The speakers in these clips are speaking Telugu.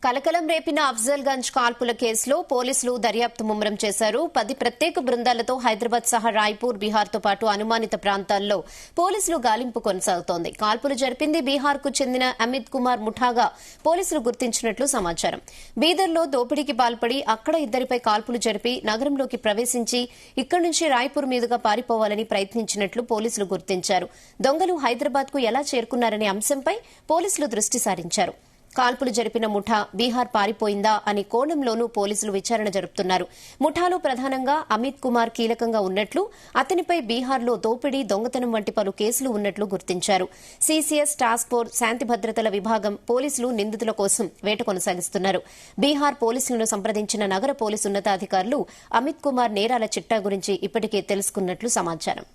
కలకలం రేపిన అఫ్జల్గంజ్ కాల్పుల కేసులో పోలీసులు దర్యాప్తు ముమ్మరం చేశారు. 10 ప్రత్యేక బృందాలతో హైదరాబాద్ సహా రాయ్పూర్, బీహార్తో పాటు అనుమానిత ప్రాంతాల్లో పోలీసులు గాలింపు కొనసాగుతోంది. కాల్పులు జరిపింది బీహార్కు చెందిన అమిత్ కుమార్ ముఠాగా పోలీసులు గుర్తించినట్లు సమాచారం. బీదర్లో దోపిడీకి పాల్పడి అక్కడ ఇద్దరిపై కాల్పులు జరిపి నగరంలోకి ప్రవేశించి ఇక్కడి నుంచి రాయ్పూర్ మీదుగా పారిపోవాలని ప్రయత్నించినట్లు పోలీసులు గుర్తించారు. దొంగలు హైదరాబాద్కు ఎలా చేరుకున్నారనే అంశంపై పోలీసులు దృష్టి సారించారు. కాల్పులు జరిపిన ముఠా బీహార్ పారిపోయిందా అనే కోణంలోనూ పోలీసులు విచారణ జరుపుతున్నారు. ముఠాలో ప్రధానంగా అమిత్ కుమార్ కీలకంగా ఉన్నట్లు, అతనిపై బీహార్లో దోపిడీ, దొంగతనం వంటి పలు కేసులు ఉన్నట్లు గుర్తించారు. సీసీఎస్, టాస్క్ ఫోర్స్, శాంతి భద్రతల విభాగం పోలీసులు నిందితుల కోసం వేట కొనసాగిస్తున్నారు. బీహార్ పోలీసులను సంప్రదించిన నగర పోలీసు ఉన్నతాధికారులు అమిత్ కుమార్ నేరాల చిట్టా గురించి ఇప్పటికే తెలుసుకున్నట్లు సమాచారం.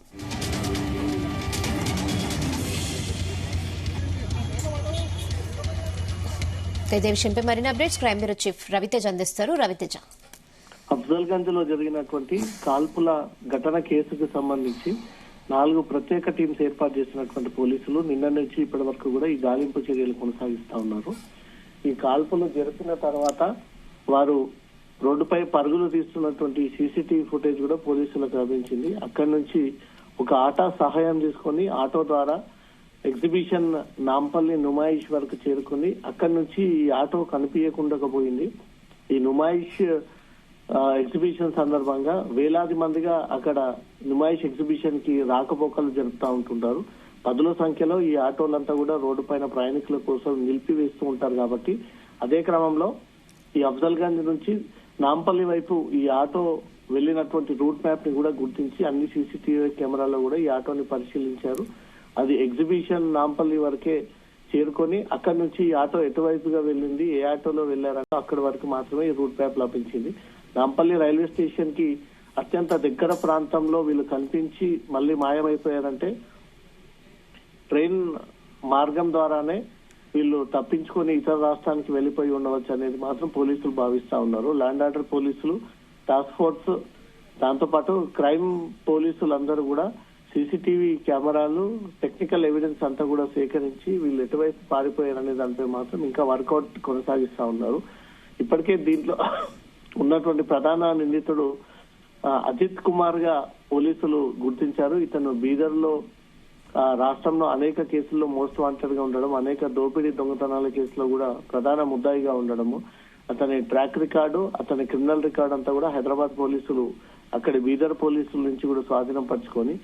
ఇదే విషయంపై మరిన్ని updates crime bureau chief Raviteja అందిస్తారు. రవితేజ, అఫ్జల్గంజ్ లో జరిగినటువంటి కాల్పుల ఘటన కేసుకు సంబంధించి 4 ప్రత్యేక టీమ్స్ ఏర్పాటు చేసినటువంటి పోలీసులు నిన్న నుంచి ఇప్పటి వరకు కూడా ఈ గాలింపు చర్యలు కొనసాగిస్తా ఉన్నారు. ఈ కాల్పులు జరిపిన తర్వాత వారు రోడ్డుపై పరుగులు తీస్తున్నటువంటి సీసీటీవీ ఫుటేజ్ కూడా పోలీసులకు లభించింది. అక్కడి నుంచి ఒక ఆటో సహాయం తీసుకొని ఆటో ద్వారా ఎగ్జిబిషన్ నాంపల్లి నుమాయిష్ వరకు చేరుకుని అక్కడి నుంచి ఈ ఆటో కనిపించకుండా పోయింది. ఈ నుమాయిష్ ఎగ్జిబిషన్ సందర్భంగా వేలాది మందిగా అక్కడ నుమాయిష్ ఎగ్జిబిషన్ కి రాకపోకలు జరుపుతూ ఉంటుంటారు. 10ల సంఖ్యలో ఈ ఆటోలంతా కూడా రోడ్డు పైన ప్రయాణికుల కోసం నిలిపివేస్తూ ఉంటారు. కాబట్టి అదే క్రమంలో ఈ అఫ్జల్గంజ్ నుంచి నాంపల్లి వైపు ఈ ఆటో వెళ్లినటువంటి రూట్ మ్యాప్ ని కూడా గుర్తించి అన్ని సీసీటీవీ కెమెరాల్లో కూడా ఈ ఆటోని పరిశీలించారు. అది ఎగ్జిబిషన్ నాంపల్లి వరకే చేరుకొని అక్కడి నుంచి ఈ ఆటో ఎటువైపుగా వెళ్ళింది, ఏ ఆటోలో వెళ్లారంటే అక్కడి వరకు మాత్రమే ఈ రూట్ మ్యాప్ లభించింది. నాంపల్లి రైల్వే స్టేషన్ కి అత్యంత దగ్గర ప్రాంతంలో వీళ్ళు కనిపించి మళ్ళీ మాయమైపోయారంటే ట్రైన్ మార్గం ద్వారానే వీళ్ళు తప్పించుకొని ఇతర రాష్ట్రానికి వెళ్లిపోయి ఉండవచ్చు అనేది మాత్రం పోలీసులు భావిస్తా ఉన్నారు. ల్యాండ్ ఆర్డర్ పోలీసులు, టాస్క్ ఫోర్స్, దాంతోపాటు క్రైమ్ పోలీసులు అందరూ కూడా సీసీటీవీ కెమెరాలు, టెక్నికల్ ఎవిడెన్స్ అంతా కూడా సేకరించి వీళ్ళు ఎటువైపు పారిపోయారనే దానిపై మాత్రం ఇంకా వర్కౌట్ కొనసాగిస్తా ఉన్నారు. ఇప్పటికే దీంట్లో ఉన్నటువంటి ప్రధాన నిందితుడు అజిత్ కుమార్ గా పోలీసులు గుర్తించారు. ఇతను బీదర్ లో రాష్ట్రంలో అనేక కేసుల్లో మోస్ట్ వాంటెడ్ గా ఉండడం, అనేక దోపిడీ దొంగతనాల కేసులో కూడా ప్రధాన ముద్దాయిగా ఉండడము, అతని ట్రాక్ రికార్డు, అతని క్రిమినల్ రికార్డు అంతా కూడా హైదరాబాద్ పోలీసులు అక్కడి బీదర్ పోలీసుల నుంచి కూడా స్వాధీనం పరుచుకొని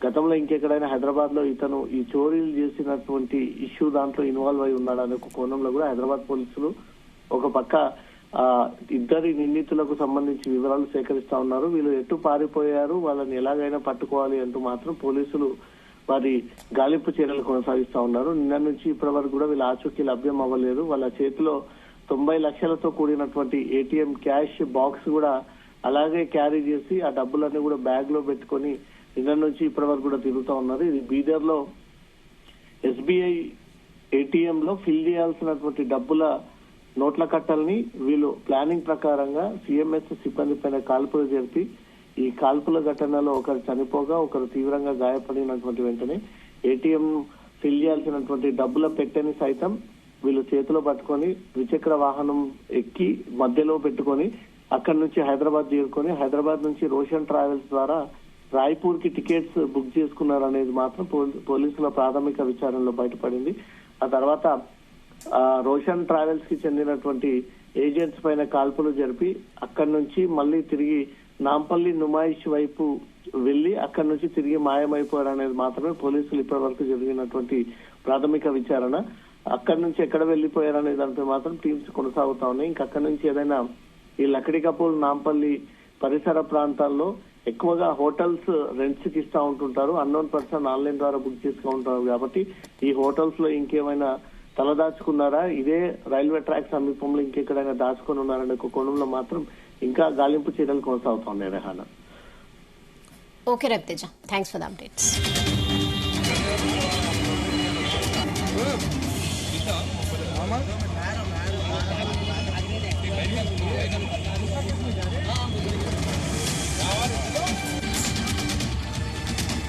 గతంలో ఇంకెక్కడైనా హైదరాబాద్ లో ఇతను ఈ చోరీలు చేసినటువంటి ఇష్యూ దాంట్లో ఇన్వాల్వ్ అయి ఉన్నాడనే ఒక కోణంలో కూడా హైదరాబాద్ పోలీసులు ఒక పక్క ఇద్దరి నిందితులకు సంబంధించి వివరాలు సేకరిస్తా ఉన్నారు. వీళ్ళు ఎటు పారిపోయారు, వాళ్ళని ఎలాగైనా పట్టుకోవాలి అంటూ మాత్రం పోలీసులు వారి గాలింపు చర్యలు కొనసాగిస్తా ఉన్నారు. నిన్న నుంచి ఇప్పటి వరకు కూడా వీళ్ళ ఆచూకీ లభ్యం అవ్వలేదు. వాళ్ళ చేతిలో 90 లక్షలతో కూడినటువంటి ఏటీఎం క్యాష్ బాక్స్ కూడా అలాగే క్యారీ చేసి ఆ డబ్బులన్నీ కూడా బ్యాగ్ లో పెట్టుకొని నిన్న నుంచి ఇప్పటి వరకు కూడా తిరుగుతూ ఉన్నారు. ఇది బీదర్ లో ఎస్బీఐ ఏటీఎం లో ఫిల్ చేయాల్సినటువంటి డబ్బుల నోట్ల కట్టల్ని వీళ్ళు ప్లానింగ్ ప్రకారంగా సిఎంఎస్ సిబ్బంది పైన కాల్పులు జరిపి ఈ కాల్పుల ఘటనలో ఒకరు చనిపోగా ఒకరు తీవ్రంగా గాయపడినటువంటి వెంటనే ఏటీఎం ఫిల్ చేయాల్సినటువంటి డబ్బుల పెట్టెని సైతం వీళ్ళు చేతిలో పట్టుకొని ద్విచక్ర వాహనం ఎక్కి మధ్యలో పెట్టుకొని అక్కడి నుంచి హైదరాబాద్ చేరుకొని హైదరాబాద్ నుంచి రోషన్ ట్రావెల్స్ ద్వారా రాయ్పూర్ కి టికెట్స్ బుక్ చేసుకున్నారు అనేది మాత్రం పోలీసుల ప్రాథమిక విచారణలో బయటపడింది. ఆ తర్వాత రోషన్ ట్రావెల్స్ కి చెందినటువంటి ఏజెంట్స్ పైన కాల్పులు జరిపి అక్కడి నుంచి మళ్ళీ తిరిగి నాంపల్లి నుమాయిష్ వైపు వెళ్లి అక్కడి నుంచి తిరిగి మాయమైపోయారు అనేది మాత్రమే పోలీసులు ఇప్పటి వరకు జరిగినటువంటి ప్రాథమిక విచారణ. అక్కడి నుంచి ఎక్కడ వెళ్లిపోయారు అనే దానిపై మాత్రం టీమ్స్ కొనసాగుతా ఉన్నాయి. ఇంకా అక్కడి నుంచి ఏదైనా ఈ లక్డీ కపూర్, నాంపల్లి పరిసర ప్రాంతాల్లో ఎక్కువగా హోటల్స్ రెంట్స్ కి ఇస్తా ఉంటుంటారు. అన్నోన్ పర్సన్ ఆన్లైన్ ద్వారా బుక్ చేసుకుంటారు. కాబట్టి ఈ హోటల్స్ లో ఇంకేమైనా తలదాచుకున్నారా, ఇదే రైల్వే ట్రాక్ సమీపంలో ఇంకెక్కడైనా దాచుకొని ఉన్నారనే కోణంలో మాత్రం ఇంకా గాలింపు చర్యలు కొనసాగుతున్నాయి. Rehana. Okay Raviteja, thanks for the updates.